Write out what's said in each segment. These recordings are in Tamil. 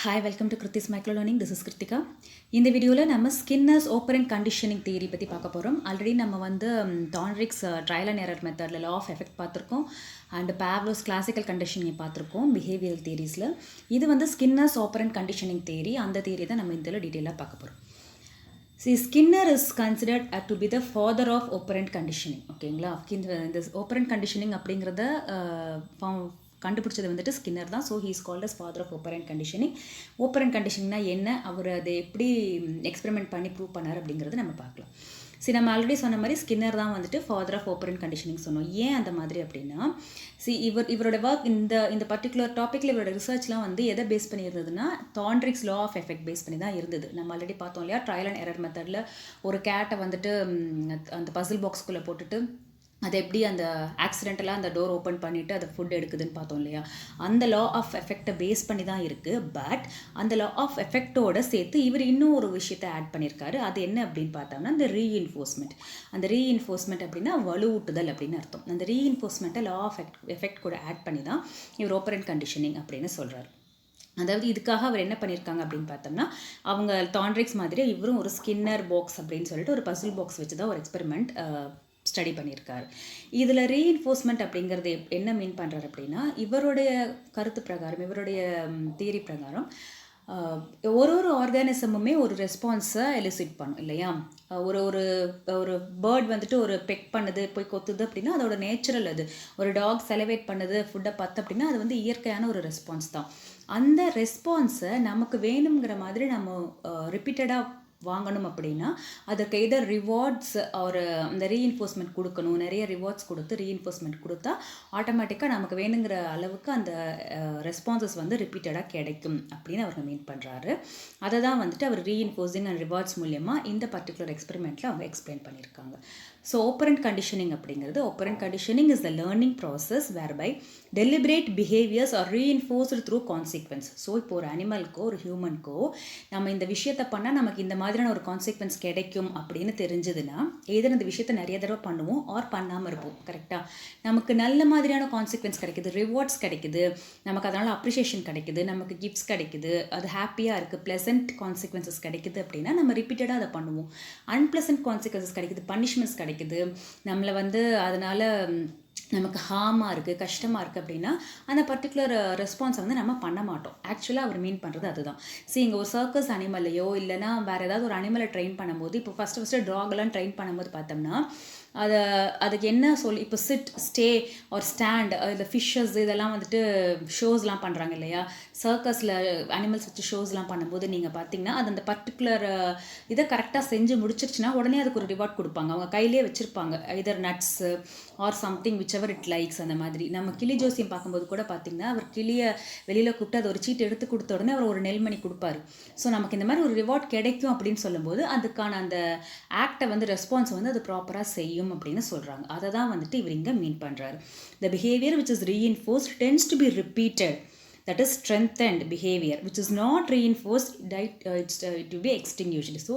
Hi, welcome to Kriti's Micro Learning. This is Kritika. இந்த வீடியோவில் நம்ம ஸ்கின்னர்ஸ் ஓப்பரண்ட் கண்டிஷனிங் தியரி பற்றி பார்க்க போகிறோம். ஆல்ரெடி நம்ம வந்து தான்ரிக்ஸ் ட்ரையல் அண்ட் எரர் மெத்தடில் லா ஆஃப் எஃபெக்ட் பார்த்துருக்கோம் அண்ட் பேவ்லோஸ் கிளாசிக்கல் கண்டிஷனிங் பார்த்துருக்கோம் பிஹேவியரல் தியரிஸில். இது வந்து ஸ்கின்னர்ஸ் ஓப்பரண்ட் கண்டிஷனிங் தியரி. அந்த தியரி தான் நம்ம இதில் டீட்டெயிலாக பார்க்க போகிறோம். Skinner is considered to be the father of operant conditioning. ஓகேங்களா, இந்த ஓப்பரண்ட் கண்டிஷனிங் அப்படிங்கிறத கண்டுபிடிச்சது வந்துட்டு ஸ்கின்னர் தான். So he is called as father of operant conditioning. Operant கண்டிஷனிங்னா என்ன, அவர் அதை எப்படி எக்ஸ்பெரிமெண்ட் பண்ணி ப்ரூவ் பண்ணார் அப்படிங்கிறது நம்ம பார்க்கலாம். சரி, நம்ம ஆல்ரெடி சொன்ன மாதிரி ஸ்கின்னர் தான் வந்துட்டு ஃபாதர் ஆஃப் ஓப்பரண்ட் கண்டிஷனிங் சொன்னோம். ஏன் அந்த மாதிரி அப்படின்னா, இவரோட ஒர்க் இந்த பர்டிகுலர் டாப்பிக்கில் இவரோட ரிசர்ச்லாம் வந்து எதை பேஸ் பண்ணி இருந்ததுன்னா தான்ரிக்ஸ் லா ஆஃப் எஃபெக்ட் பேஸ் பண்ணி தான் இருந்தது. நம்ம ஆல்ரெடி பார்த்தோம் இல்லையா, ட்ரையல் அண்ட் எரர் மெத்தடில் ஒரு கேட்டை வந்துட்டு அந்த பசில் பாக்ஸ்குள்ளே போட்டுட்டு அது எப்படி அந்த ஆக்சிடென்டலாக அந்த டோர் ஓப்பன் பண்ணிவிட்டு அதை ஃபுட் எடுக்குதுன்னு பார்த்தோம் இல்லையா. அந்த லா ஆஃப் எஃபெக்டை பேஸ் பண்ணி தான் இருக்குது. பட் அந்த லா ஆஃப் எஃபெக்டோடு சேர்த்து இவர் இன்னும் ஒரு விஷயத்தை ஆட் பண்ணியிருக்காரு. அது என்ன அப்படின்னு பார்த்தோம்னா இந்த ரீஇன்ஃபோர்ஸ்மெண்ட். அந்த ரீஇன்ஃபோர்ஸ்மெண்ட் அப்படின்னா வலுவூட்டுதல் அப்படின்னு அர்த்தம். அந்த ரீஇன்ஃபோர்ஸ்மெண்ட்டை லா ஆஃப் எஃபெக்ட் கூட ஆட் பண்ணி தான் இவர் ஓப்பரண்ட் கண்டிஷனிங் அப்படின்னு சொல்கிறார். அதாவது இதுக்காக அவர் என்ன பண்ணியிருக்காங்க அப்படின்னு பார்த்தோம்னா, அவங்க தான்ரிக்ஸ் மாதிரி இவரும் ஒரு ஸ்கின்னர் பாக்ஸ் அப்படின்னு சொல்லிட்டு ஒரு பசில் பாக்ஸ் வச்சு தான் ஒரு எக்ஸ்பெரிமெண்ட் ஸ்டடி பண்ணியிருக்காரு. இதில் ரீஇன்ஃபோர்ஸ்மெண்ட் அப்படிங்கிறது என்ன மீன் பண்ணுறாரு அப்படின்னா, இவருடைய கருத்து பிரகாரம், இவருடைய தியரி பிரகாரம் ஒரு ஆர்கானிசமுமே ஒரு ரெஸ்பான்ஸை எலிசிட் பண்ணும் இல்லையா. ஒரு ஒரு ஒரு பேர்ட் வந்துட்டு ஒரு பெக் பண்ணுது, போய் கொத்துது அப்படின்னா அதோட நேச்சுரல். அது ஒரு டாக் செலிவேட் பண்ணுது ஃபுட்டை பார்த்து அப்படின்னா அது வந்து இயற்கையான ஒரு ரெஸ்பான்ஸ் தான். அந்த ரெஸ்பான்ஸை நமக்கு வேணுங்கிற மாதிரி நம்ம ரிப்பீட்டடாக வாங்கணும் அப்படின்னா அதுக்கு எதர் ரிவார்ட்ஸ் ஒரு அந்த ரீஇன்ஃபோர்ஸ்மெண்ட் கொடுக்கணும். நிறைய ரிவார்ட்ஸ் கொடுத்து ரீஇன்ஃபோர்ஸ்மெண்ட் கொடுத்தா ஆட்டோமேட்டிக்காக நமக்கு வேணுங்கிற அளவுக்கு அந்த ரெஸ்பான்சஸ் வந்து ரிப்பீட்டடாக கிடைக்கும் அப்படின்னு அவர் மீன் பண்ணுறாரு. அதை தான் வந்துட்டு அவர் ரீஇன்ஃபோர்ஸிங் அண்ட் ரிவார்ட்ஸ் மூலியமாக இந்த பர்டிகுலர் எக்ஸ்பெரிமெண்ட்டில் அவங்க எக்ஸ்பிளைன் பண்ணியிருக்காங்க. ஸோ ஓப்பரண்ட் கண்டிஷனிங் அப்படிங்கிறது, operant conditioning is the learning process whereby deliberate behaviours are reinforced through consequence. So இப்போ ஒரு அனிமலுக்கோ ஒரு ஹியூமனுக்கோ நம்ம இந்த விஷயத்தை பண்ணால் நமக்கு இந்த மாதிரியான ஒரு கான்சிக்வன்ஸ் கிடைக்கும் அப்படின்னு தெரிஞ்சதுன்னா ஏதோ அந்த விஷயத்தை நிறைய தடவை பண்ணுவோம் ஆர் பண்ணாமல் இருப்போம். கரெக்டாக நமக்கு நல்ல மாதிரியான கான்சிக்வன்ஸ் கிடைக்குது, ரிவார்ட்ஸ் கிடைக்குது, நமக்கு அதனால் அப்ரிஷியேஷன் கிடைக்குது, நமக்கு கிஃப்ட்ஸ் கிடைக்குது, அது ஹாப்பியாக இருக்குது, ப்ளசன்ட் கான்சிக்வன்சஸ் கிடைக்குது அப்படின்னா நம்ம ரிப்பீட்டடாக அதை பண்ணுவோம். அன்பிளசன்ட் கான்சிக்வன்சஸ் கிடைக்குது, பனிஷ்மெண்ட்ஸ் கிடைக்குது, நம்மளை வந்து அதனால் நமக்கு ஹார்மாக இருக்குது, கஷ்டமாக இருக்குது அப்படின்னா அந்த பர்டிகுலர் ரெஸ்பான்ஸை வந்து நம்ம பண்ண மாட்டோம். ஆக்சுவலாக அவர் மீன் பண்ணுறது அதுதான். இங்கே ஒரு சர்க்கஸ் அனிமல்லையோ இல்லைனா வேறு ஏதாவது ஒரு அனிமலை ட்ரெயின் பண்ணும்போது, இப்போ ஃபஸ்ட்டு டாகெல்லாம் ட்ரெயின் பண்ணும்போது பார்த்தோம்னா அதுக்கு என்ன இப்போ சிட், ஸ்டே ஆர் ஸ்டாண்ட், இந்த ஃபிஷ்ஷஸ் இதெல்லாம் வந்துட்டு ஷோஸ்லாம் பண்ணுறாங்க இல்லையா. சர்க்கஸில் அனிமல்ஸ் வச்சு ஷோஸ்லாம் பண்ணும்போது நீங்கள் பார்த்தீங்கன்னா அது அந்த பர்டிகுலர் இதை கரெக்டாக செஞ்சு முடிச்சிருச்சுன்னா உடனே அதுக்கு ஒரு ரிவார்ட் கொடுப்பாங்க. அவங்க கையிலே வச்சுருப்பாங்க, இதர் nuts or something which ever it likes. அந்த மாதிரி நம்ம கிளி ஜோசியம் பார்க்கும்போது கூட பார்த்தீங்கன்னா அவர் கிளியை வெளியில் கூப்பிட்டு அதை ஒரு சீட்டு எடுத்து கொடுத்த உடனே அவர் ஒரு நெல்மணி கொடுப்பாரு. ஸோ நமக்கு இந்த மாதிரி ஒரு ரிவார்ட் கிடைக்கும் அப்படின்னு சொல்லும்போது அதுக்கான அந்த ஆக்டை வந்து ரெஸ்பான்ஸ் வந்து அது ப்ராப்பராக செய்யும் அப்படின்னு சொல்கிறாங்க. அதை தான் வந்துட்டு இவர் இங்கே மீன் பண்ணுறாரு. The behavior which is reinforced tends to be repeated, that is strengthened behavior which is not reinforced, it will be extinguished. So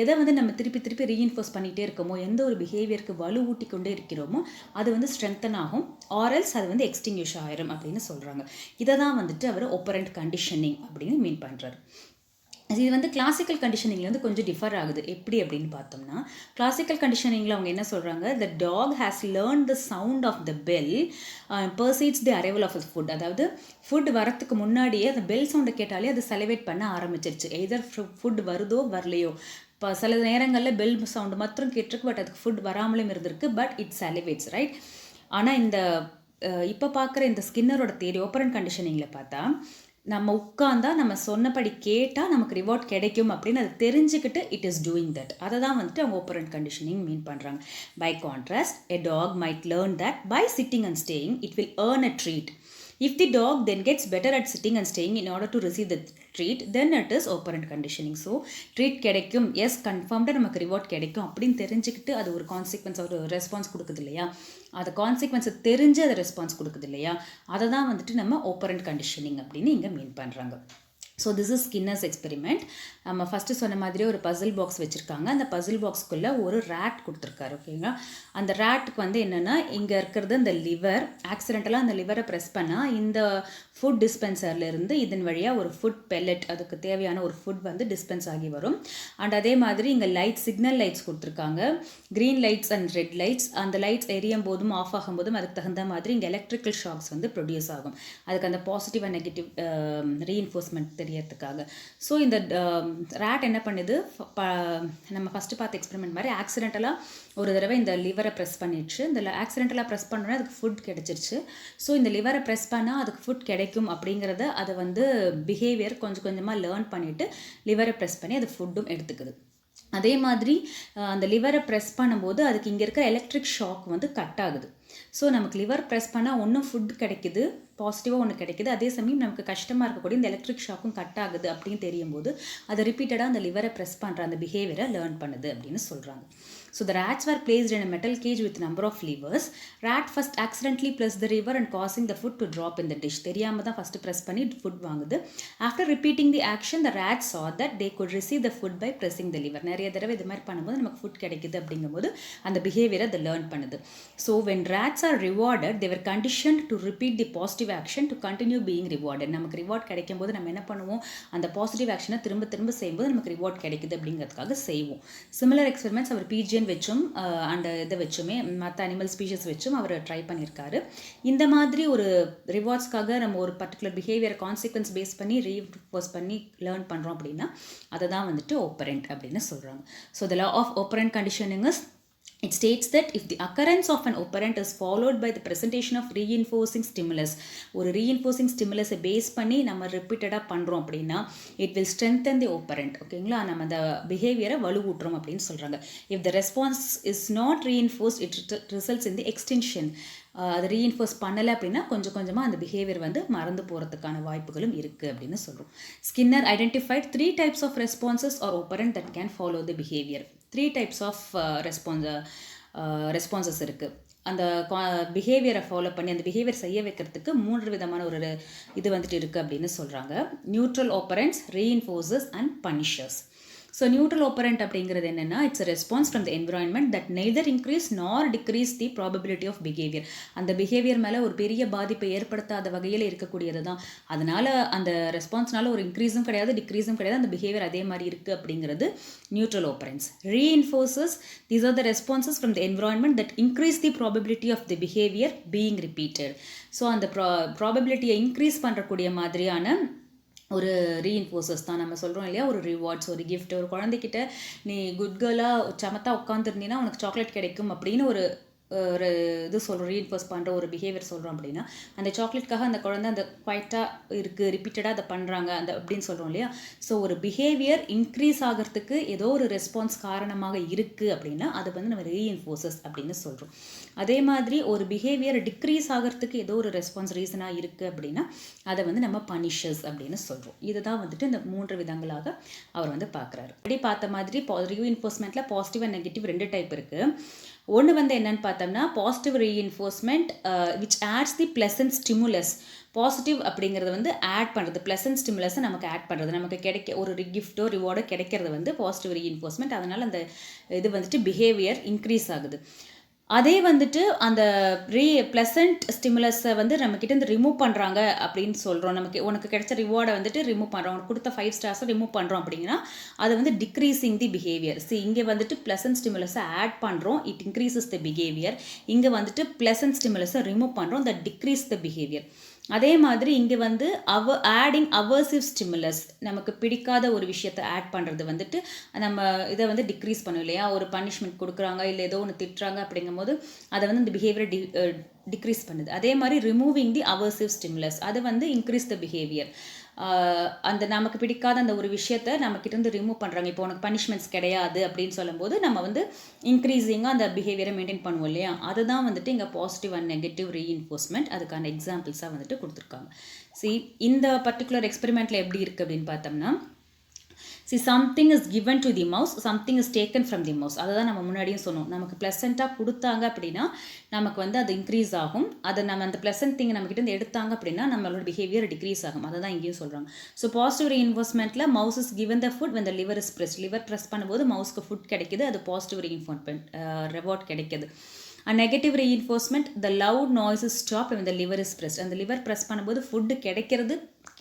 எதை வந்து நம்ம திருப்பி ரீஇன்ஃபோர்ஸ் பண்ணிகிட்டே இருக்கோமோ, எந்த ஒரு பிஹேவியருக்கு வலுவூட்டி கொண்டே இருக்கிறோமோ அது வந்து ஸ்ட்ரென்தன் ஆகும், ஆர்எல்ஸ் அது வந்து எக்ஸ்டிங்யூஷ் ஆயிரும் அப்படின்னு சொல்கிறாங்க. இதை தான் வந்துட்டு அவர் ஓப்பரண்ட் கண்டிஷனிங் அப்படின்னு மீன் பண்ணுறாரு. இது வந்து கிளாசிக்கல் கண்டிஷனிங்கில் வந்து கொஞ்சம் டிஃபர் ஆகுது. எப்படி அப்படின்னு பார்த்தோம்னா, கிளாசிக்கல் கண்டிஷனிங்கில் அவங்க என்ன சொல்கிறாங்க, the dog has learn the sound of the bell precedes the arrival of food. அதாவது ஃபுட் வரத்துக்கு முன்னாடியே அந்த பெல் சவுண்டை கேட்டாலே அது செலிவேட் பண்ண ஆரம்பிச்சிருச்சு. எதர் ஃபுட் வருதோ வரலையோ. இப்போ சில நேரங்களில் பெல் சவுண்டு மாத்திரம் கேட்டிருக்கு, பட் அதுக்கு ஃபுட் வராமலும் இருந்திருக்கு, பட் இட் செலிவேட்ஸ், ரைட். ஆனால் இந்த இப்போ பார்க்குற இந்த ஸ்கின்னரோட தியரி ஓப்பரண்ட் கண்டிஷனிங்கில் பார்த்தா நம்ம உட்காந்தா நம்ம சொன்னபடி கேட்டால் நமக்கு ரிவார்ட் கிடைக்கும் அப்படின்னு அதை தெரிஞ்சுக்கிட்டு இட் இஸ் டூயிங் தட். அதை தான் வந்துட்டு அவங்க ஓப்பரண்ட் கண்டிஷனிங் மீன் பண்ணுறாங்க. By contrast, a dog might learn that by sitting and staying it will earn a treat. If the dog then gets better at sitting and staying in order to receive the treat, then it is operant conditioning. So treat கிடைக்கும், எஸ் கன்ஃபார்ம்டாக நமக்கு ரிவார்ட் கிடைக்கும் அப்படின்னு தெரிஞ்சுக்கிட்டு அது ஒரு கான்சிக்வன்ஸ், ஒரு ரெஸ்பான்ஸ் கொடுக்குது இல்லையா. அது கான்சிக்வன்ஸை தெரிஞ்சு அதை ரெஸ்பான்ஸ் கொடுக்குது இல்லையா. அதை தான் வந்துட்டு நம்ம ஓப்பரண்ட் கண்டிஷனிங் அப்படின்னு இங்கே மீன் பண்ணுறாங்க. So this is Skinner's experiment. நம்ம ஃபஸ்ட்டு சொன்ன மாதிரி ஒரு பசில் பாக்ஸ் வச்சுருக்காங்க. அந்த பசில் பாக்ஸ்க்குள்ளே ஒரு ரேட் கொடுத்துருக்காரு. ஓகேங்களா, அந்த ரேட்டுக்கு வந்து என்னென்னா, இங்கே இருக்கிறது இந்த லிவர். ஆக்சிடென்டலாக அந்த லிவரை ப்ரெஸ் பண்ணால் இந்த ஃபுட் டிஸ்பென்சர்லேருந்து இதன் வழியாக ஒரு ஃபுட் பெல்லட், அதுக்கு தேவையான ஒரு ஃபுட் வந்து டிஸ்பென்ஸ் ஆகி வரும். அண்ட் அதே மாதிரி இங்கே சிக்னல் லைட்ஸ் கொடுத்துருக்காங்க, green lights and red lights. அந்த லைட்ஸ் எரியும் போதும் ஆஃப் ஆகும் போதும் அதுக்கு தகுந்த மாதிரி இங்கே எலக்ட்ரிக்கல் ஷாக்ஸ் வந்து ப்ரொடியூஸ் ஆகும். அதுக்கு அந்த பாசிட்டிவ் அண்ட் நெகட்டிவ் ரீஇன்ஃபோர்ஸ்மெண்ட் தெரியறதுக்காக. ஸோ இந்த ரேட் என்ன பண்ணுது, நம்ம ஃபஸ்ட்டு பார்த்த எக்ஸ்பெரிமெண்ட் மாதிரி ஆக்சிடென்டலாக ஒரு தடவை இந்த லிவரை ப்ரெஸ் பண்ணிடுச்சு. இந்த ஆக்சிடென்டலாக ப்ரெஸ் பண்ணோன்னா அதுக்கு ஃபுட் கிடச்சிருச்சு. ஸோ இந்த லிவரை ப்ரெஸ் பண்ணால் அதுக்கு ஃபுட் கிடைக்கும் அப்படிங்கிறத அதை வந்து பிஹேவியர் கொஞ்சம் கொஞ்சமாக லேர்ன் பண்ணிவிட்டு லிவரை ப்ரெஸ் பண்ணி அது ஃபுட்டும் எடுத்துக்குது. அதே மாதிரி அந்த லிவரை ப்ரெஸ் பண்ணும்போது அதுக்கு இங்கே இருக்கிற எலக்ட்ரிக் ஷாக் வந்து கட் ஆகுது. ஸோ நமக்கு லிவர் ப்ரெஸ் பண்ணால் ஒன்றும் ஃபுட் கிடைக்குது, பாசிட்டிவாக ஒன்று கிடைக்குது. அதே சமயம் நமக்கு கஷ்டமாக இருக்கக்கூடிய இந்த எலக்ட்ரிக் ஷாக்கும் கட் ஆகுது அப்படின்னு தெரியும் போது அதை ரிப்பீட்டடாக அந்த லிவரை ப்ரெஸ் பண்ணுற அந்த பிஹேவியரை லேர்ன் பண்ணுது அப்படின்னு சொல்கிறாங்க. So the rats were placed in a metal cage with number of levers. Rat first accidentally pressed the lever and causing the food to drop in the dish. தெரியாம தான் ஃபர்ஸ்ட் press பண்ணி food வாங்குது. After repeating the action, the rats saw that they could receive the food by pressing the lever. நிறைய தடவை இது மாதிரி பண்ணும்போது நமக்கு food கிடைக்குது அப்படிங்கும்போது அந்த behavior அதை learn பண்ணுது. So when rats are rewarded, they were conditioned to repeat the positive action to continue being rewarded. நமக்கு reward கிடைக்கும் போது நம்ம என்ன பண்ணுவோம், அந்த positive actionனை திரும்ப திரும்ப செய்யும்போது நமக்கு reward கிடைக்குது அப்படிங்கிறதுக்காக செய்வோம். Similar experiments அவர் pigeon வச்சும் அண்ட் இதை வச்சுமே மற்ற அனிமல் ஸ்பீஷஸ் வச்சும் அவர் ட்ரை பண்ணியிருக்காரு. இந்த மாதிரி ஒரு ரிவார்ட்ஸ்க்காக நம்ம ஒரு பர்டிகுலர் பிஹேவியர் கான்சிக்வன்ஸ் பேஸ் பண்ணி ரீஇன்ஃபோர்ஸ் பண்ணி லேர்ன் பண்ணுறோம் அப்படின்னா அதை தான் வந்துட்டு ஓப்பரண்ட் அப்படின்னு சொல்கிறாங்க. So the law of operant conditioning is, it states that if the occurrence of an operand is followed by the presentation of reinforcing stimulus, ஒரு reinforcing stimulus பேஸ் பண்ணி நம்ம ரிப்பீட்டடாக பண்ணுறோம் அப்படின்னா it will strengthen the operand. ஓகேங்களா, நம்ம அந்த பிஹேவியரை வலுவூட்டுறோம் அப்படின்னு சொல்கிறாங்க. if the response is not reinforced, it results in the extinction. அதை ரீஇன்ஃபோர்ஸ் பண்ணலை அப்படின்னா கொஞ்சம் கொஞ்சமாக அந்த பிஹேவியர் வந்து மறந்து போகிறதுக்கான வாய்ப்புகளும் இருக்குது அப்படின்னு சொல்கிறோம். Skinner identified 3 types of responses or operand that can follow the behavior. 3 types of responses இருக்குது. அந்த பிஹேவியரை ஃபாலோ பண்ணி அந்த பிஹேவியர் செய்ய வைக்கிறதுக்கு 3 விதமான ஒரு இது வந்துட்டு இருக்குது அப்படின்னு சொல்கிறாங்க. Neutral operants, reinforcers and punishers. So neutral operant அப்படிங்கிறது என்னென்னா, it's a response from the environment that neither increase nor decrease the probability of behaviour. அந்த பிஹேவியர் மேலே ஒரு பெரிய பாதிப்பை ஏற்படுத்தாத வகையில் இருக்கக்கூடியது தான். அதனால் அந்த ரெஸ்பான்ஸ்னால ஒரு இன்க்ரீஸும் கிடையாது, டிக்ரீஸும் கிடையாது, அந்த பிஹேவியர் அதே மாதிரி இருக்குது அப்படிங்கிறது neutral operants. Reinforcers, these are the responses from the environment that increase the probability of the behaviour being repeated. So அந்த ப்ராபபிலிட்டியை இன்க்ரீஸ் பண்ணுறக்கூடிய மாதிரியான ஒரு ரீஇன்ஃபோர்சஸ் தான் நம்ம சொல்கிறோம் இல்லையா. ஒரு ரிவார்ட்ஸ், ஒரு கிஃப்ட், ஒரு குழந்தைகிட்ட நீ குட் கேர்ளாக சமத்தாக உட்காந்துருந்தீங்கன்னா உனக்கு சாக்லேட் கிடைக்கும் அப்படின்னு ஒரு இது சொல்கிறோம், ரீஇன்ஃபோர்ஸ் பண்ணுற ஒரு பிஹேவியர் சொல்கிறோம் அப்படின்னா அந்த சாக்லேட்காக அந்த குழந்தை அந்த குவைட்டாக இருக்குது, ரிப்பீட்டடாக அதை பண்ணுறாங்க அந்த அப்படின்னு சொல்கிறோம் இல்லையா. ஸோ ஒரு பிஹேவியர் இன்க்ரீஸ் ஆகிறதுக்கு ஏதோ ஒரு ரெஸ்பான்ஸ் காரணமாக இருக்குது அப்படின்னா அது வந்து நம்ம ரீஇன்ஃபோர்சஸ் அப்படின்னு சொல்கிறோம். அதே மாதிரி ஒரு பிஹேவியர் டிக்ரீஸ் ஆகிறதுக்கு ஏதோ ஒரு ரெஸ்பான்ஸ் ரீசனாக இருக்குது அப்படின்னா அதை வந்து நம்ம பனிஷர்ஸ் அப்படின்னு சொல்கிறோம். இதுதான் வந்துட்டு இந்த 3 விதங்களாக அவர் வந்து பார்க்குறாரு. அப்படி பார்த்த மாதிரி ரீஇன்ஃபோர்ஸ்மெண்ட்டில் பாசிட்டிவ் அண்ட் நெகட்டிவ் 2 டைப் இருக்குது. ஒன்று வந்து என்னென்னு பார்த்தோம்னா positive reinforcement which adds the pleasant stimulus. Positive அப்படிங்கிறது வந்து ஆட் பண்ணுறது, ப்ளசன்ட் ஸ்டிமுலஸை நமக்கு ஆட் பண்ணுறது, நமக்கு கிடைக்க ஒரு கிஃப்ட்டோ ரிவார்டோ கிடைக்கிறது வந்து பாசிட்டிவ் ரீஇன்ஃபோர்ஸ்மெண்ட். அதனால் அந்த இது வந்துட்டு பிஹேவியர் இன்க்ரீஸ் ஆகுது. அதே வந்துட்டு அந்த ப்ளசன்ட் ஸ்டிமுலஸை வந்து நம்மக்கிட்ட இருந்து ரிமூவ் பண்ணுறாங்க அப்படின்னு சொல்கிறோம். உனக்கு கிடைச்ச ரிவார்டை வந்துட்டு ரிமூவ் பண்ணுறோம், உனக்கு கொடுத்த 5 ஸ்டார்ஸை ரிமூவ் பண்ணுறோம் அப்படின்னா அது வந்து டிக்ரீஸிங் தி பிஹேவியர். இங்கே வந்துட்டு ப்ளசன்ட் ஸ்டிமுலஸை ஆட் பண்ணுறோம், இட் இன்க்ரீசஸ் த பிஹேவியர். இங்கே வந்துட்டு ப்ளசன்ட் ஸ்டிமுலஸை ரிமூவ் பண்ணுறோம், தட் டிக்ரீஸ் த பிஹேவியர். அதே மாதிரி இங்கே வந்து ஆடிங் அவர்சிவ் ஸ்டிமுலஸ், நமக்கு பிடிக்காத ஒரு விஷயத்தை ஆட் பண்ணுறது வந்துட்டு நம்ம இதை வந்து டிக்ரீஸ் பண்ணும் இல்லையா. ஒரு பனிஷ்மெண்ட் கொடுக்குறாங்க இல்லை ஏதோ ஒன்று திட்டுறாங்க அப்படிங்கும்போது அதை வந்து இந்த பிஹேவியரை டிக்ரீஸ் பண்ணுது. அதே மாதிரி ரிமூவிங் தி அவர்சிவ் ஸ்டிமுலஸ், அது வந்து இன்க்ரீஸ் த பிஹேவியர். அந்த நமக்கு பிடிக்காத அந்த ஒரு விஷயத்தை நம்மக்கிட்ட இருந்து ரிமூவ் பண்ணுறாங்க. இப்போ உனக்கு பனிஷ்மெண்ட்ஸ் கிடையாது அப்படின்னு சொல்லும்போது நம்ம வந்து இன்க்ரீஸிங்காக அந்த பிஹேவியரை மெயின்டைன் பண்ணுவோம் இல்லையா. அதுதான் வந்துட்டு இங்கே பாசிட்டிவ் அண்ட் நெகட்டிவ் ரீஇன்ஃபோர்ஸ்மெண்ட். அதுக்கான எக்ஸாம்பிள்ஸாக வந்துட்டு கொடுத்துருக்காங்க. இந்த பர்டிகுலர் எக்ஸ்பெரிமெண்ட்டில் எப்படி இருக்குது அப்படின்னு பார்த்தோம்னா, See, something is given to the mouse, something is taken from the mouse. அதுதான் நம்ம முன்னாடியும் சொன்னோம். நமக்கு ப்ளசண்ட்டாக கொடுத்தாங்க அப்படின்னா நமக்கு வந்து அது இன்க்ரீஸ் ஆகும். அதை நம்ம அந்த ப்ளசன்ட் திங் நம்மக்கிட்ட இருந்து எடுத்தாங்க அப்படின்னா நம்மளோட பிஹேவியர் டிக்ரீஸ் ஆகும். அதை தான் இங்கேயும் சொல்கிறாங்க. ஸோ பாசிட்டிவ் ரீஇன்ஃபோர்ஸ்மெண்ட்டில் mouse is given the food when the liver is pressed. Lever press பண்ணும்போது மவுஸ்க்கு ஃபுட் கிடைக்குது, அது பாசிட்டிவ் ரீஇன்ஃபோர்ஸ்மெண்ட் ரிவார்ட் கிடைக்குது. A negative reinforcement, the loud noise is stopped when the liver is pressed. அந்த லிவர் ப்ரெஸ் பண்ணும்போது ஃபுட்டு கிடைக்கிறது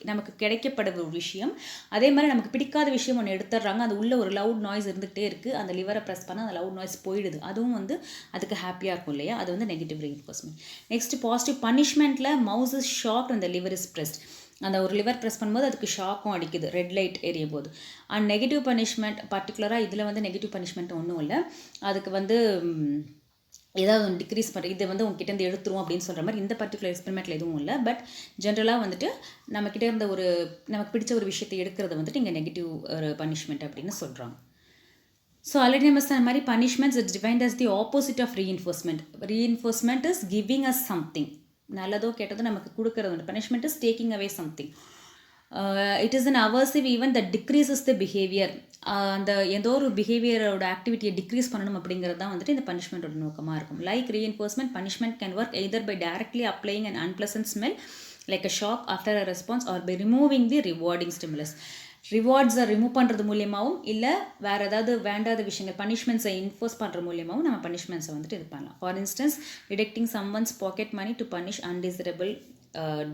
நமக்கு கிடைக்கப்பட ஒரு விஷயம். அதே மாதிரி நமக்கு பிடிக்காத விஷயம் ஒன்று எடுத்துடுறாங்க, அது உள்ள ஒரு லவுட் நாய்ஸ் இருந்துகிட்டே இருக்குது, அந்த லிவரை ப்ரெஸ் பண்ணால் அந்த லவுட் நாய்ஸ் போயிடுது. அதுவும் வந்து அதுக்கு ஹாப்பியாக இருக்கும் இல்லையா, அது வந்து நெகட்டிவ் ரீஇன்ஃபோர்ஸ்மெண்ட். நெக்ஸ்ட் பாசிட்டிவ் பனிஷ்மெண்ட்டில் மவுஸ் இஸ் ஷாக்ட் அந்த லிவர் இஸ் ப்ரெஸ்ட். அந்த ஒரு லிவர் ப்ரெஸ் பண்ணும்போது அதுக்கு ஷாக்கும் அடிக்குது, ரெட் லைட் எரியும் போது. அண்ட் நெகட்டிவ் பனிஷ்மெண்ட் பர்டிகுலராக இதில் வந்து நெகட்டிவ் பனிஷ்மெண்ட் ஒன்றும் இல்லை, அதுக்கு வந்து ஏதாவது ஒன்று டிக்ரீஸ் பண்ணுற இதை வந்து உங்ககிட்ட எடுத்துரும் அப்படின்னு சொல்கிற மாதிரி இந்த பர்டிகுலர் எக்ஸ்பெரிமெண்ட்டில் எதுவும் இல்லை. பட் ஜென்ரலாக வந்துட்டு நம்மக்கிட்ட இருந்த ஒரு நமக்கு பிடிச்ச ஒரு விஷயத்தை எடுக்கிறது வந்துட்டு இங்கே நெகட்டிவ் ஒரு பனிஷ்மெண்ட் அப்படின்னு சொல்கிறாங்க. ஸோ ஆல்ரெடி நம்ம சொன்ன மாதிரி punishments it's defined as the opposite of reinforcement. Reinforcement is giving us something, நல்லதோ கேட்டதோ நமக்கு கொடுக்கறது உண்டு. Punishment is taking away something. It is an aversive event that decreases the behaviour. அந்த ஏதோ ஒரு பிஹேவியரோட ஆக்டிவிட்டியை டிக்ரீஸ் பண்ணணும் அப்படிங்கிறது தான் வந்துட்டு இந்த பனிஷ்மெண்ட்டோட நோக்கமாக இருக்கும். Like reinforcement, punishment can work either by directly applying an unpleasant smell like a shock after a response or by removing the rewarding stimulus. ரிவார்ட்ஸை ரிமூவ் பண்ணுறது மூலியமாகவும் இல்லை வேறு ஏதாவது வேண்டாத விஷயங்கள் பனிஷ்மெண்ட்ஸை இன்ஃபோர்ஸ் பண்ணுற மூலியமாகவும் நம்ம பனிஷ்மெண்ட்ஸை வந்துட்டு இது பண்ணலாம். For instance deducting someone's pocket money to punish undesirable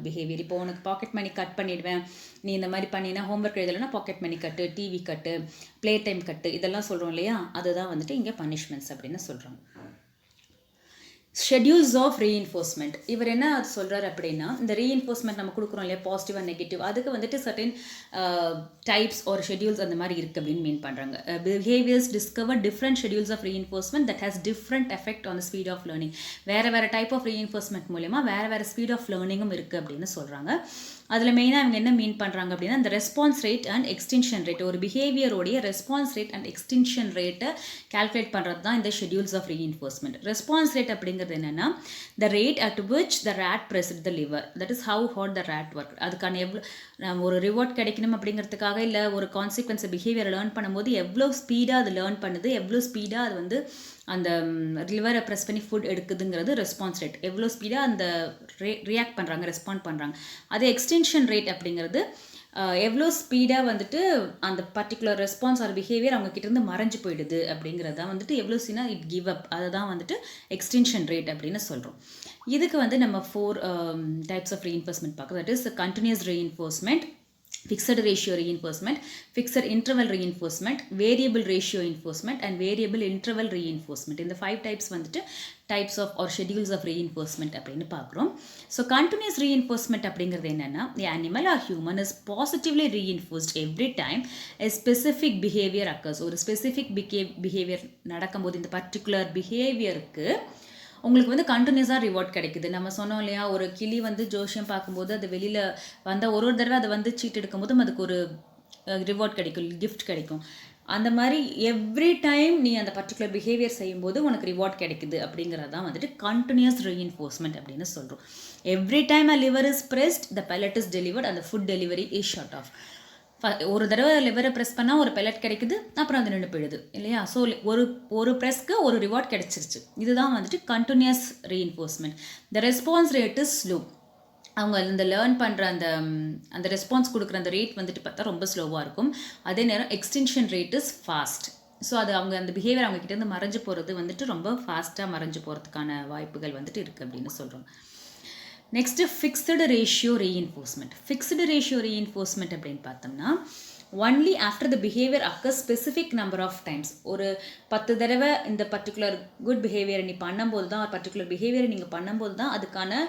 behaviour. இப்போ உனக்கு பாக்கெட் மணி கட் பண்ணிவிடுவேன், நீ இந்த மாதிரி பண்ணினா ஹோம்ஒர்க் எழுதலைன்னா pocket money cut, TV cut, play time cut, இதெல்லாம் சொல்கிறோம் இல்லையா, அதுதான் வந்துட்டு இங்கே பனிஷ்மெண்ட்ஸ் அப்படின்னு சொல்கிறாங்க. Schedules of reinforcement. இவர் என்ன அது சொல்கிறார் அப்படின்னா, இந்த ரீஇன்ஃபோர்ஸ்மெண்ட் நம்ம கொடுக்குறோம் இல்லையா பாசிட்டிவ் அண்ட் நெகட்டிவ், அதுக்கு வந்துட்டு சர்டன் டைப்ஸ் ஒரு ஷெட்யூல்ஸ் அந்த மாதிரி இருக்குது அப்படின்னு மீன் பண்ணுறாங்க. Behaviours discover different schedules of reinforcement that has different effect on the speed of learning. வேறு டைப் ஆஃப் ரீஇன்ஃபோர்ஸ்மெண்ட் மூலமா வேறு ஸ்பீட் ஆஃப் லேர்னிங்கும் இருக்குது அப்படின்னு சொல்கிறாங்க. அதில் மெயினாக அவங்க என்ன மீன் பண்ணுறாங்க அப்படின்னா, இந்த response rate and extension rate, ஒரு பிஹேவியரோடைய ரெஸ்பான்ஸ் ரேட் அண்ட் எக்ஸ்டென்ஷன் ரேட்டை கால்குலேட் பண்ணுறது தான் இந்த schedules of reinforcement. Response rate அப்படிங்கிறது என்னென்னா, the rate at which the rat pressed the lever, that is how hard the rat work. அதுக்கான ஒரு ரிவார்ட் கிடைக்கணும் அப்படிங்கிறதுக்காக இல்லை ஒரு கான்சிக்வன்ஸை பிஹேவியரை லேர்ன் பண்ணும்போது எவ்வளோ ஸ்பீடாக அது லேர்ன் பண்ணுது, எவ்வளோ ஸ்பீடாக அது வந்து அந்த லிவரை ப்ரெஸ் பண்ணி ஃபுட் எடுக்குதுங்கிறது ரெஸ்பான்ஸ் ரேட். எவ்வளோ ஸ்பீடாக அந்த ரியாக்ட் பண்ணுறாங்க, ரெஸ்பாண்ட் பண்ணுறாங்க. அது எக்ஸ்டென்ஷன் ரேட் அப்படிங்கிறது எவ்வளோ ஸ்பீடாக வந்துட்டு அந்த பர்டிகுலர் ரெஸ்பான்ஸ் ஆர் பிஹேவியர் அவங்க கிட்டேருந்து மறைஞ்சு போயிடுது அப்படிங்கிறது தான் வந்துட்டு எவ்வளோ சீனா இட் கிவ் அப், அதை தான் வந்துட்டு எக்ஸ்டென்ஷன் ரேட் அப்படின்னு சொல்கிறோம். இதுக்கு வந்து நம்ம 4 டைப்ஸ் ஆஃப் ரீஇன்ஃபோர்ஸ்மெண்ட் பார்க்குறோம். That is continuous reinforcement, fixed ratio reinforcement, fixed interval reinforcement, variable ratio reinforcement and variable interval reinforcement. இந்த 5 types வந்துட்டு types of or schedules of reinforcement அப்படின்னு பார்க்குறோம். ஸோ continuous reinforcement அப்படிங்கிறது என்னென்னா, the animal or human is positively reinforced every time a specific behavior occurs. ஒரு specific behavior நடக்கும்போது இந்த particular behaviorக்கு உங்களுக்கு வந்து கண்டினியூஸாக ரிவார்ட் கிடைக்குது. நம்ம சொன்னோம் இல்லையா, ஒரு கிளி வந்து ஜோஷியம் பார்க்கும்போது அது வெளியில் வந்தால் ஒரு தடவை அதை வந்து சீட் எடுக்கும்போது அதுக்கு ஒரு ரிவார்ட் கிடைக்கும், கிஃப்ட் கிடைக்கும். அந்த மாதிரி எவ்ரி டைம் நீ அந்த பர்டிகுலர் பிஹேவியர் செய்யும்போது உனக்கு ரிவார்ட் கிடைக்குது அப்படிங்கிறது தான் வந்துட்டு கண்டினியூஸ் ரீஇன்ஃபோர்ஸ்மெண்ட் அப்படின்னு சொல்கிறோம். Every time a lever is pressed the pellet is delivered அந்த food delivery is shut off. ஒரு தடவை லிவரை ப்ரெஸ் பண்ணால் ஒரு பெல்லட் கிடைக்குது, அப்புறம் அது நின்று போயிடுது இல்லையா. ஸோ ஒரு ப்ரெஸ்க்கு ஒரு ரிவார்ட் கிடைச்சிருச்சு. இதுதான் வந்துட்டு continuous reinforcement. The response rate is slow. அவங்க இந்த லேர்ன் பண்ணுற அந்த ரெஸ்பான்ஸ் கொடுக்குற அந்த ரேட் வந்துட்டு பார்த்தா ரொம்ப ஸ்லோவாக இருக்கும். அதே நேரம் extension rate is fast. So அது அவங்க அந்த பிஹேவியர் அவங்க கிட்டேருந்து மறைஞ்சு போகிறது வந்துட்டு ரொம்ப ஃபாஸ்ட்டாக மறைஞ்சு போகிறதுக்கான வாய்ப்புகள் வந்துட்டு இருக்குது அப்படின்னு சொல்கிறோம். Next fixed ratio reinforcement. Fixed ratio reinforcement அப்படின்னு பார்த்தோம்னா, only after the behaviour occurs specific number of times. ஒரு 10 தடவை இந்த பர்டிகுலர் குட் பிஹேவியரை நீ பண்ணும்போது தான், பர்டிகுலர் பிஹேவியரை நீங்கள் பண்ணும்போது தான் அதுக்கான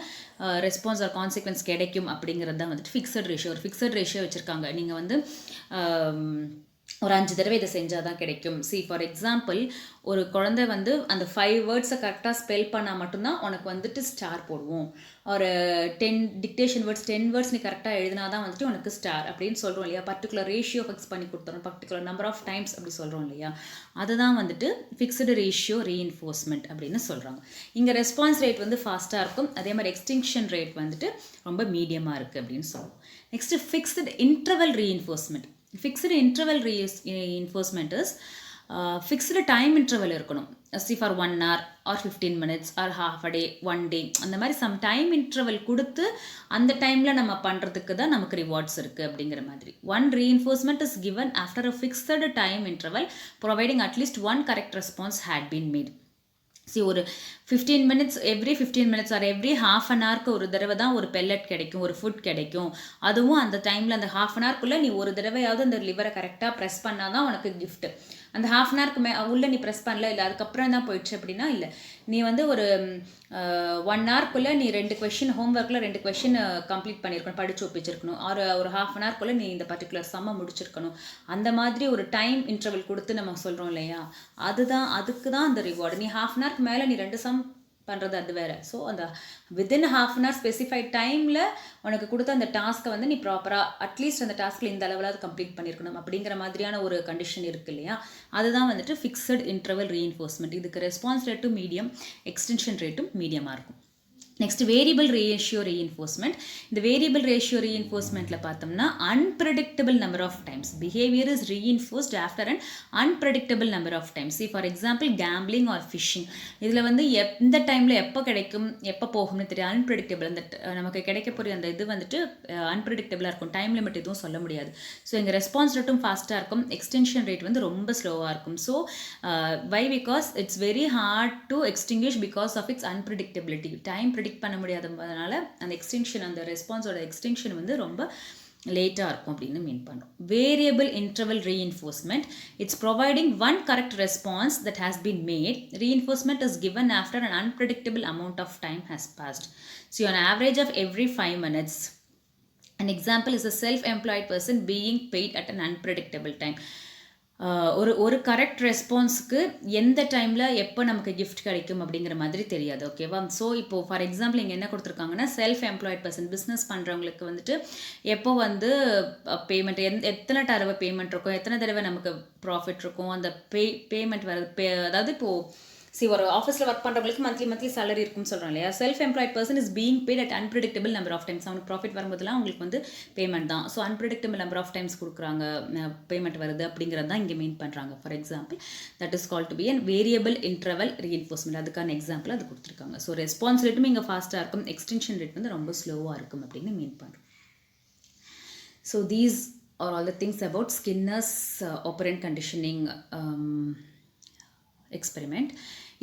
ரெஸ்பான்ஸ் ஆர் கான்சிக்வன்ஸ் கிடைக்கும் அப்படிங்கிறது தான் வந்துட்டு ஃபிக்ஸட் ரேஷியோ. ஒரு ஃபிக்ஸட் ரேஷியோ வச்சுருக்காங்க. நீங்கள் வந்து ஒரு 5 தடவை இதை செஞ்சால் தான் கிடைக்கும். ஃபார் எக்ஸாம்பிள், ஒரு குழந்தை வந்து அந்த 5 வேர்ட்ஸை கரெக்டாக ஸ்பெல் பண்ணால் மட்டும்தான் உனக்கு வந்துட்டு ஸ்டார் போடுவோம். ஒரு 10 டிக்டேஷன் வேர்ட்ஸ் 10 வேர்ட்ஸ் நீ கரெக்டாக எழுதினா தான் வந்துட்டு உனக்கு ஸ்டார் அப்படின்னு சொல்கிறோம் இல்லையா. பர்டிகுலர் ரேஷியோ ஃபிக்ஸ் பண்ணி கொடுத்துறோம், பர்டிகுலர் நம்பர் ஆஃப் டைம்ஸ் அப்படி சொல்கிறோம் இல்லையா. அதுதான் வந்துட்டு ஃபிக்ஸ்டு ரேஷியோ ரீஇன்ஃபோர்ஸ்மெண்ட் அப்படின்னு சொல்கிறாங்க. இங்கே ரெஸ்பான்ஸ் ரேட் வந்து ஃபாஸ்ட்டாக இருக்கும், அதே மாதிரி எக்ஸ்டென்ஷன் ரேட் வந்துட்டு ரொம்ப மீடியமாக இருக்குது அப்படின்னு சொல்லுவோம். Next fixed interval reinforcement. Fixed interval reinforcement is fixed time interval இருக்கணும். For 1 hour or 15 minutes or half a day 1 day அந்த மாதிரி சம் டைம் இன்டர்வல் கொடுத்து அந்த டைமில் நம்ம பண்ணுறதுக்கு தான் நமக்கு ரிவார்ட்ஸ் இருக்குது அப்படிங்கிற மாதிரி. One reinforcement is given after a fixed time interval providing at least one correct response had been made. ஒரு 15 minutes every 15 minutes or every half an hourக்கு ஒரு தடவை தான் ஒரு பெல்லட் கிடைக்கும், ஒரு ஃபுட் கிடைக்கும். அதுவும் அந்த டைமில் அந்த half an hourக்குள்ளே நீ ஒரு தடவையாவது அந்த லிவரை கரெக்டாக ப்ரெஸ் பண்ணால் தான் உனக்கு கிஃப்ட்டு. அந்த half an hourக்கு உள்ளே நீ ப்ரெஸ் பண்ணல, இல்லை அதுக்கப்புறம் தான் போயிடுச்சு அப்படின்னா இல்லை. நீ வந்து ஒரு 1 hourக்குள்ளே நீ 2 கொஷின் ஹோம்ஒர்க்கில் 2 கொஷின் கம்ப்ளீட் பண்ணியிருக்கணும், படித்து ஒப்பிச்சிருக்கணும். ஒரு half an hourக்குள்ளே நீ இந்த பர்டிகுலர் சம்மை முடிச்சிருக்கணும். அந்த மாதிரி ஒரு டைம் இன்டர்வல் கொடுத்து நம்ம சொல்கிறோம் இல்லையா, அதுக்கு தான் அந்த ரிவார்டு. நீ half an hourக்கு மேலே நீ 2 சம் பண்ணுறது அது வேறு. ஸோ அந்த within half an hour specified டைமில் உனக்கு கொடுத்த அந்த டாஸ்க்கை வந்து நீ ப்ராப்பராக அட்லீஸ்ட் அந்த டாஸ்கில் இந்த அளவில் கம்ப்ளீட் பண்ணியிருக்கணும் அப்படிங்கிற மாதிரியான ஒரு கண்டிஷன் இருக்குது இல்லையா. அதுதான் வந்துட்டு ஃபிக்ஸட் இன்டர்வல் reinforcement. இதுக்கு ரெஸ்பான்ஸ் ரேட்டும் மீடியம், எக்ஸ்டென்ஷன் ரேட்டும் மீடியமாக இருக்கும். Next variable ratio reinforcement. இந்த வேரியபிள் ரேஷியோ reinforcementல பார்த்தோம்னா unpredictable number of times behaviour is reinforced after an unpredictable number of times. For example gambling or fishing. இதில் வந்து எந்த டைமில் எப்போ கிடைக்கும் எப்போ போகும்னு தெரியாது. அன்பிரடிக்டபிள் அந்த நமக்கு கிடைக்க போகிற அந்த இது வந்துட்டு அன்பிரடிக்டபிளாக இருக்கும். டைம் லிமிட் எதுவும் சொல்ல முடியாது. ஸோ எங்கள் ரெஸ்பான்ஸ் ரேட்டும் ஃபாஸ்ட்டாக இருக்கும், எக்ஸ்டென்ஷன் ரேட் வந்து ரொம்ப ஸ்லோவாக இருக்கும். So why because it's very hard to extinguish because of its unpredictability. Time பண்ண முடியாததுனால அந்த எக்ஸ்டென்ஷன் அந்த ரெஸ்பான்ஸோட எக்ஸ்டென்ஷன் வந்து ரொம்ப லேட்டாக இருக்கும் அப்படின்னு மீன் பண்ணுறோம். Variable interval reinforcement, it's providing one correct response that has been made. Reinforcement is given after an unpredictable amount of time has passed. So on average of every 5 minutes. An example is a self-employed person being paid at an unpredictable time. ஒரு கரெக்ட் ரெஸ்பான்ஸுக்கு எந்த டைமில் எப்போ நமக்கு கிஃப்ட் கிடைக்கும் அப்படிங்கிற மாதிரி தெரியாது. ஓகேவா. ஸோ இப்போது ஃபார் எக்ஸாம்பிள் இங்கே என்ன கொடுத்துருக்காங்கன்னா செல்ஃப் எம்ப்ளாய்ட் பர்சன் பிஸ்னஸ் பண்ணுறவங்களுக்கு வந்துட்டு எப்போ வந்து பேமெண்ட் எத்தனை தடவை பேமெண்ட் இருக்கும், எத்தனை தடவை நமக்கு ப்ராஃபிட் இருக்கும், அந்த பேமெண்ட் வர அதாவது இப்போது ஒரு ஆஃபீஸில் ஒர்க் பண்ணுறவங்களுக்கு மந்த்லி சேலரி இருக்குன்னு சொல்கிறோம் இல்லையா. Self employed person is being paid at unpredictable number of times. அவங்களுக்கு ப்ராஃபிட் வரும்போதுலாம் அவங்களுக்கு வந்து பேமெண்ட் தான். So unpredictable number of times கொடுக்குறாங்க, பேமெண்ட் வருது அப்படிங்கிறது தான் இங்கே மீன் பண்ணுறாங்க. For example that is call to be an variable interval reinforcement. அதுக்கான எக்ஸாம்பிள் அது கொடுத்துருக்காங்க. ஸோ ரெஸ்பான்ஸ் ரேட்டும் இங்கே ஃபாஸ்ட்டாக இருக்கும், எக்ஸ்டென்ஷன் ரேட் வந்து ரொம்ப ஸ்லோவாக இருக்கும் அப்படின்னு மீன் பண்ணுறோம். So these are all the things about Skinner's operant conditioning experiment.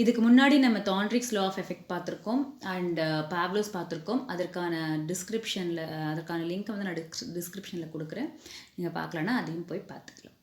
இதுக்கு முன்னாடி நம்ம தாண்ட்ரிக்ஸ் லா ஆஃப் எஃபெக்ட் பார்த்துருக்கோம் அண்ட் பாவ்லோஸ் பார்த்துருக்கோம். அதற்கான லிங்க் வந்து நான் டிஸ்கிரிப்ஷனில் கொடுக்குறேன். நீங்கள் பார்க்கலன்னா அதையும் போய் பார்த்துக்கலாம்.